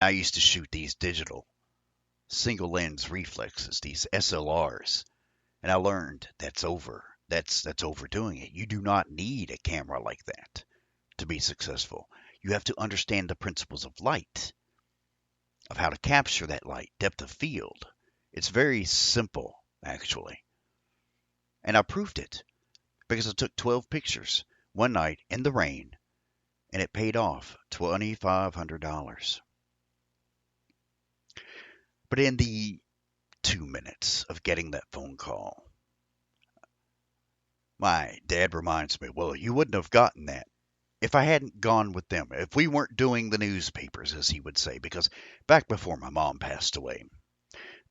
I used to shoot these digital single lens reflexes, these SLRs, and I learned that's over. That's overdoing it. You do not need a camera like that to be successful. You have to understand the principles of light, of how to capture that light, depth of field. It's very simple, actually. And I proved it because I took 12 pictures one night in the rain, and it paid off $2,500. But in the 2 minutes of getting that phone call, my dad reminds me, well, you wouldn't have gotten that if I hadn't gone with them, if we weren't doing the newspapers, as he would say, because back before my mom passed away,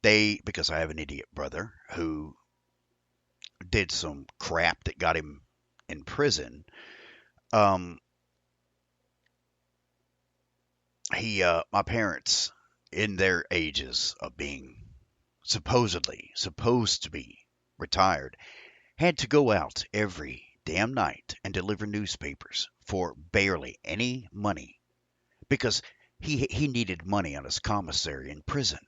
because I have an idiot brother who did some crap that got him in prison. Um, my parents, in their ages of being supposed to be retired, had to go out every damn night and deliver newspapers for barely any money because he needed money on his commissary in prison.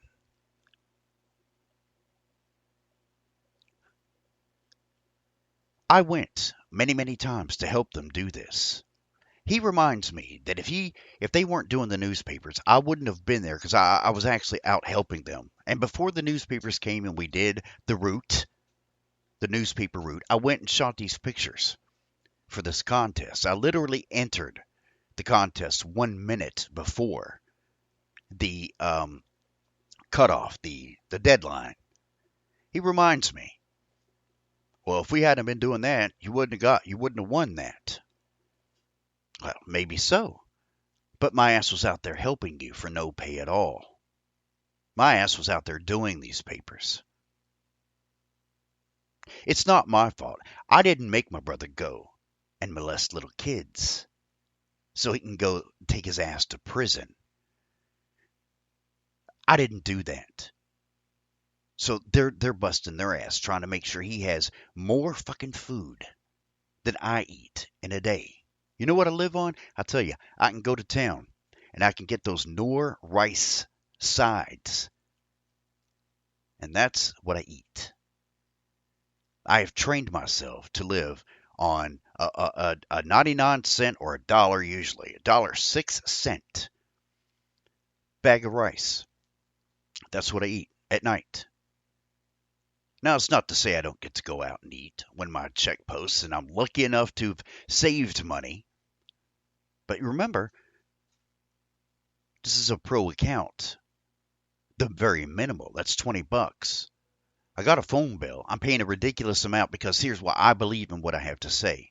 I went many, many times to help them do this. He reminds me that if they weren't doing the newspapers, I wouldn't have been there because I was actually out helping them. And before the newspapers came and we did the newspaper route, I went and shot these pictures for this contest. I literally entered the contest 1 minute before the cutoff, the deadline. He reminds me, well, if we hadn't been doing that, you wouldn't have won that. Well, maybe so. But my ass was out there helping you for no pay at all. My ass was out there doing these papers. It's not my fault. I didn't make my brother go and molest little kids so he can go take his ass to prison. I didn't do that. So they're busting their ass trying to make sure he has more fucking food than I eat in a day. You know what I live on? I tell you, I can go to town and I can get those Knorr rice sides, and that's what I eat. I have trained myself to live on a 99 cent or $1 usually, $1.06 bag of rice. That's what I eat at night. Now, it's not to say I don't get to go out and eat when my check posts and I'm lucky enough to have saved money. But remember, this is a pro account. The very minimal, that's $20. I got a phone bill. I'm paying a ridiculous amount because here's why I believe in what I have to say.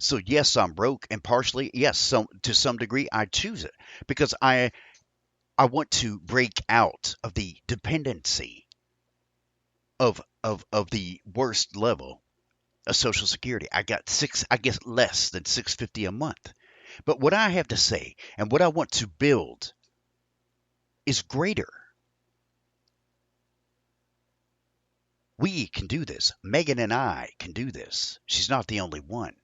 So yes, I'm broke, and partially, yes, to some degree, I choose it because I want to break out of the dependency of the worst level of Social Security. I guess less than $650 a month. But what I have to say and what I want to build is greater. We can do this. Megan and I can do this. She's not the only one.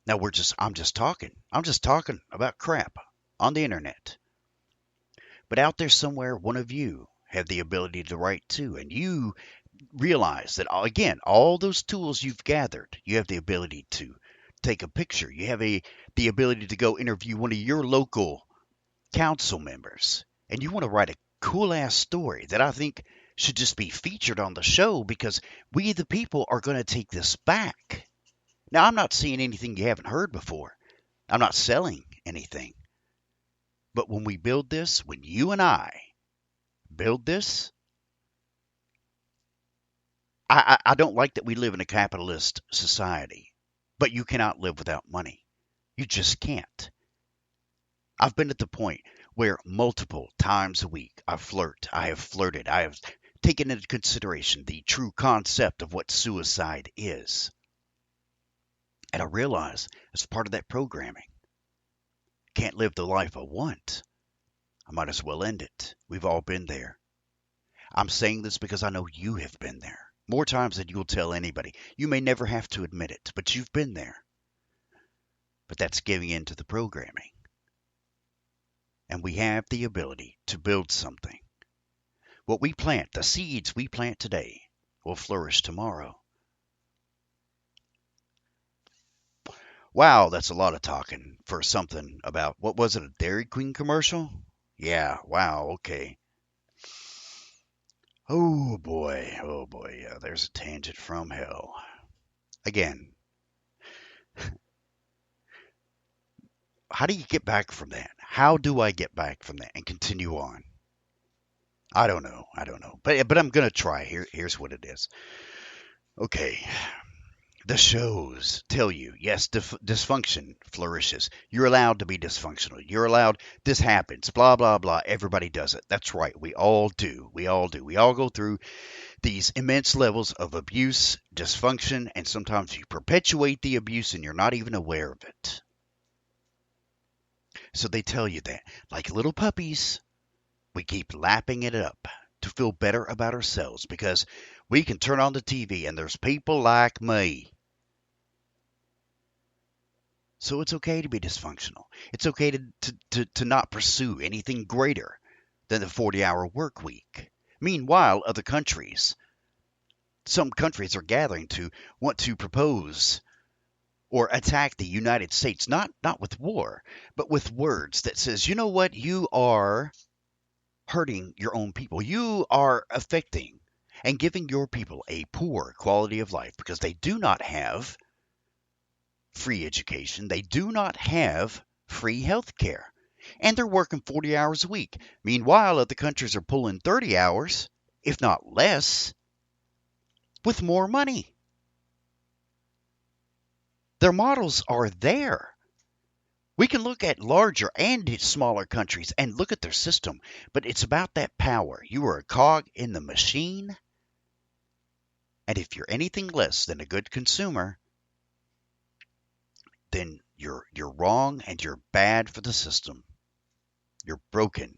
Now I'm just talking. I'm just talking about crap on the internet. But out there somewhere, one of you have the ability to write too, and you realize that again, all those tools you've gathered, you have the ability to take a picture. You have the ability to go interview one of your local council members, and you want to write a cool ass story that I think should just be featured on the show because we the people are going to take this back. Now, I'm not seeing anything you haven't heard before. I'm not selling anything. But when we build this, when you and I build this, I don't like that we live in a capitalist society, but you cannot live without money. You just can't. I've been at the point where multiple times a week I have flirted, I have taken into consideration the true concept of what suicide is. And I realize as part of that programming, can't live the life I want. I might as well end it. We've all been there. I'm saying this because I know you have been there. More times than you'll tell anybody. You may never have to admit it, but you've been there. But that's giving in to the programming. and we have the ability to build something. What we plant, the seeds we plant today, will flourish tomorrow. Wow, that's a lot of talking for something about, what was it, a Dairy Queen commercial? Yeah, wow, okay. Oh boy, yeah, there's a tangent from hell. Again, how do you get back from that? How do I get back from that and continue on? I don't know. I don't know. But I'm gonna try. Here's what it is. Okay. The shows tell you, yes, dysfunction flourishes. You're allowed to be dysfunctional. You're allowed, this happens, blah, blah, blah. Everybody does it. That's right. We all do. We all do. We all go through these immense levels of abuse, dysfunction, and sometimes you perpetuate the abuse and you're not even aware of it. So they tell you that, like little puppies, we keep lapping it up to feel better about ourselves because we can turn on the TV and there's people like me. So it's okay to be dysfunctional. It's okay to not pursue anything greater than the 40-hour work week. Meanwhile, some countries are gathering to want to propose or attack the United States, not with war, but with words that says, you know what, you are hurting your own people. You are affecting and giving your people a poor quality of life because they do not have free education. They do not have free health care. And they're working 40 hours a week. Meanwhile, other countries are pulling 30 hours, if not less, with more money. Their models are there. We can look at larger and smaller countries and look at their system, but it's about that power. You are a cog in the machine, and if you're anything less than a good consumer, then you're wrong and you're bad for the system. You're broken.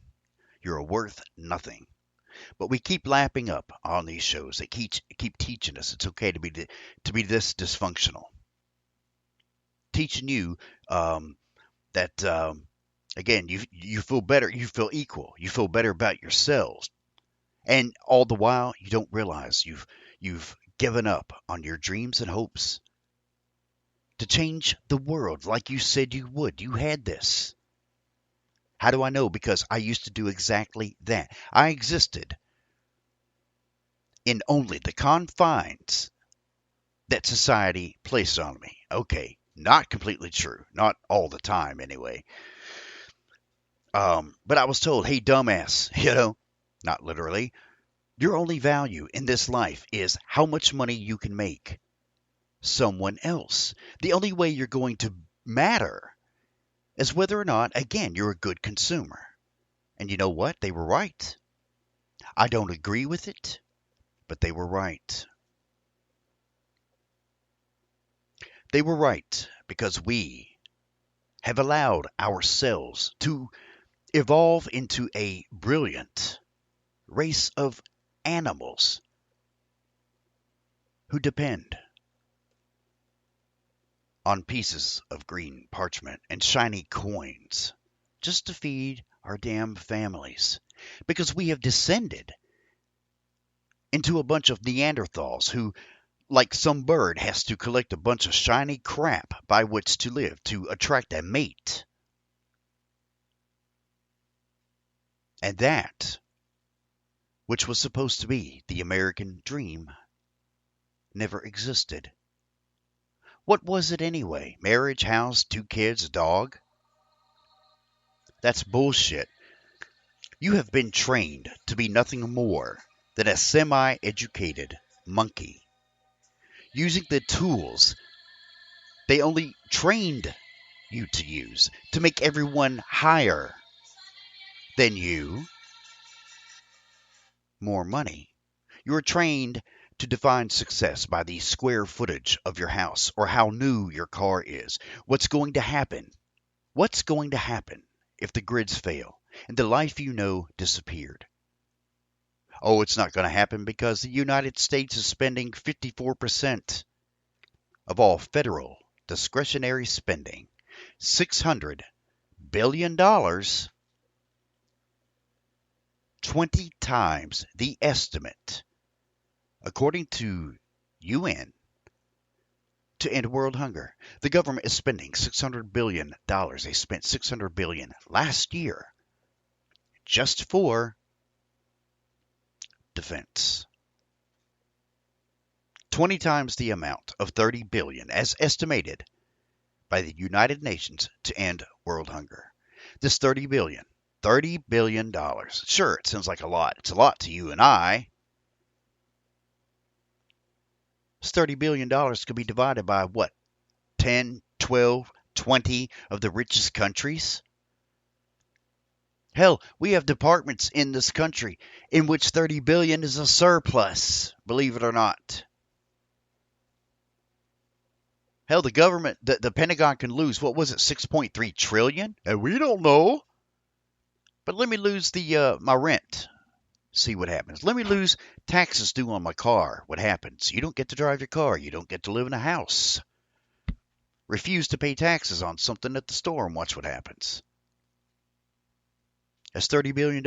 You're worth nothing. But we keep lapping up on these shows. They keep teaching us it's okay to be this dysfunctional, teaching you that again you feel better, you feel equal, you feel better about yourselves, and all the while you don't realize you've given up on your dreams and hopes to change the world like you said you would. You had this. How do I know? Because I used to do exactly that. I existed in only the confines that society placed on me. Okay, not completely true. Not all the time, anyway. But I was told, hey, dumbass, not literally, your only value in this life is how much money you can make someone else. The only way you're going to matter is whether or not, again, you're a good consumer. And you know what? They were right. I don't agree with it, but they were right. They were right because we have allowed ourselves to evolve into a brilliant race of animals who depend on pieces of green parchment and shiny coins just to feed our damn families. Because we have descended into a bunch of Neanderthals who, like some bird, has to collect a bunch of shiny crap by which to live to attract a mate. And that, which was supposed to be the American dream, never existed. What was it anyway? Marriage, house, 2 kids, a dog? That's bullshit. You have been trained to be nothing more than a semi-educated monkey, using the tools they only trained you to use to make everyone higher than you more money. You are trained to define success by the square footage of your house or how new your car is. What's going to happen? What's going to happen if the grids fail and the life you know disappeared? Oh, it's not going to happen because the United States is spending 54% of all federal discretionary spending, $600 billion, 20 times the estimate, according to UN, to end world hunger. The government is spending $600 billion. They spent $600 billion last year just for defense. 20 times the amount of $30 billion as estimated by the United Nations to end world hunger. This $30 billion. Sure, it sounds like a lot. It's a lot to you and I. This $30 billion could be divided by what? 10, 12, 20 of the richest countries? Hell, we have departments in this country in which 30 billion is a surplus, believe it or not. Hell, the government, the Pentagon can lose, what was it, 6.3 trillion? And we don't know. But let me lose my rent. See what happens. Let me lose taxes due on my car. What happens? You don't get to drive your car. You don't get to live in a house. Refuse to pay taxes on something at the store and watch what happens. That's $30 billion.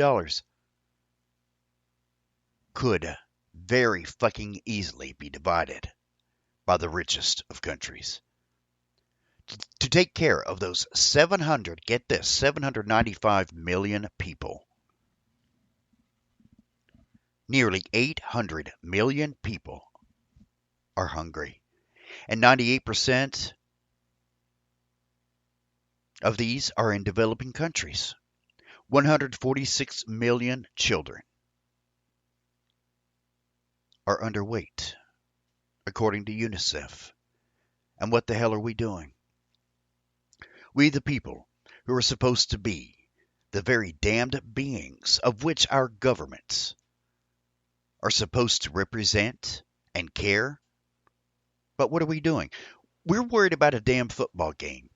Could very fucking easily be divided by the richest of countries. To take care of those 795 million people. Nearly 800 million people are hungry. And 98% of these are in developing countries. 146 million children are underweight, according to UNICEF. And what the hell are we doing? We, the people, who are supposed to be the very damned beings of which our governments are supposed to represent and care. But what are we doing? We're worried about a damn football game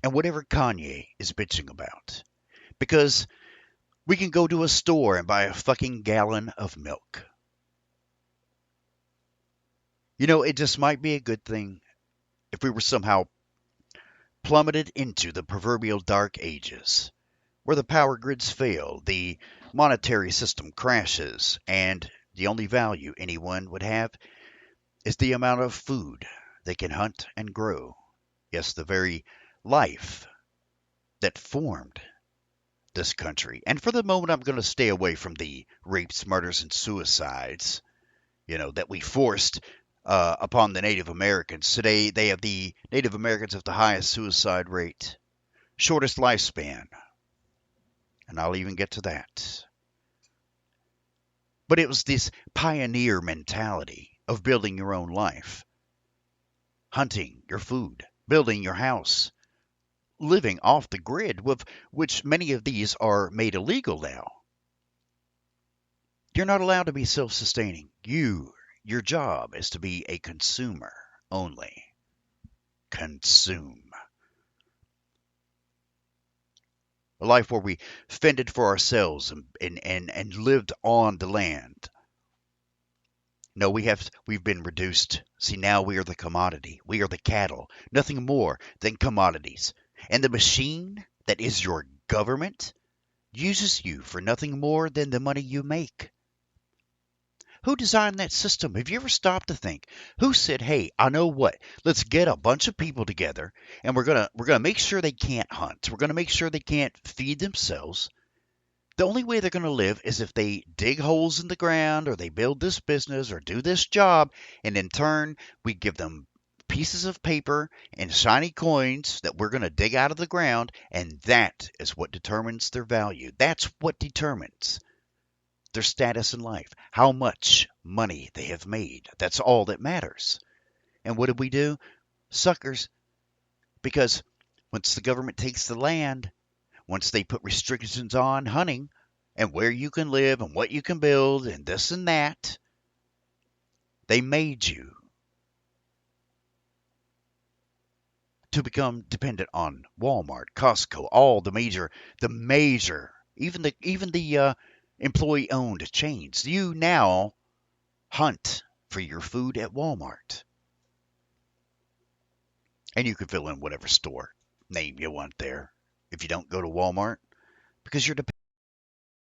and whatever Kanye is bitching about. Because we can go to a store and buy a fucking gallon of milk. You know, it just might be a good thing if we were somehow plummeted into the proverbial dark ages, where the power grids fail, the monetary system crashes, and the only value anyone would have is the amount of food they can hunt and grow. Yes, the very life that formed this country. And for the moment, I'm going to stay away from the rapes, murders, and suicides, that we forced upon the Native Americans. Today, the Native Americans have the highest suicide rate, shortest lifespan. And I'll even get to that. But it was this pioneer mentality of building your own life, hunting your food, building your house, living off the grid, with which many of these are made illegal now. You're not allowed to be self-sustaining. Your job is to be a consumer only. Consume. A life where we fended for ourselves and lived on the land. No, we've been reduced. See, now we are the commodity. We are the cattle. Nothing more than commodities. And the machine that is your government uses you for nothing more than the money you make. Who designed that system? Have you ever stopped to think? Who said, "Hey, I know what. Let's get a bunch of people together and we're gonna make sure they can't hunt. We're gonna make sure they can't feed themselves. The only way they're gonna live is if they dig holes in the ground or they build this business or do this job, and in turn we give them pieces of paper and shiny coins that we're gonna dig out of the ground, and that is what determines their value. That's what determines their status in life, how much money they have made. That's all that matters." And what did we do? Suckers. Because once the government takes the land, once they put restrictions on hunting and where you can live and what you can build and this and that, they made you to become dependent on Walmart, Costco, all the major, even the employee-owned chains. You now hunt for your food at Walmart. And you can fill in whatever store name you want there if you don't go to Walmart, because you're dependent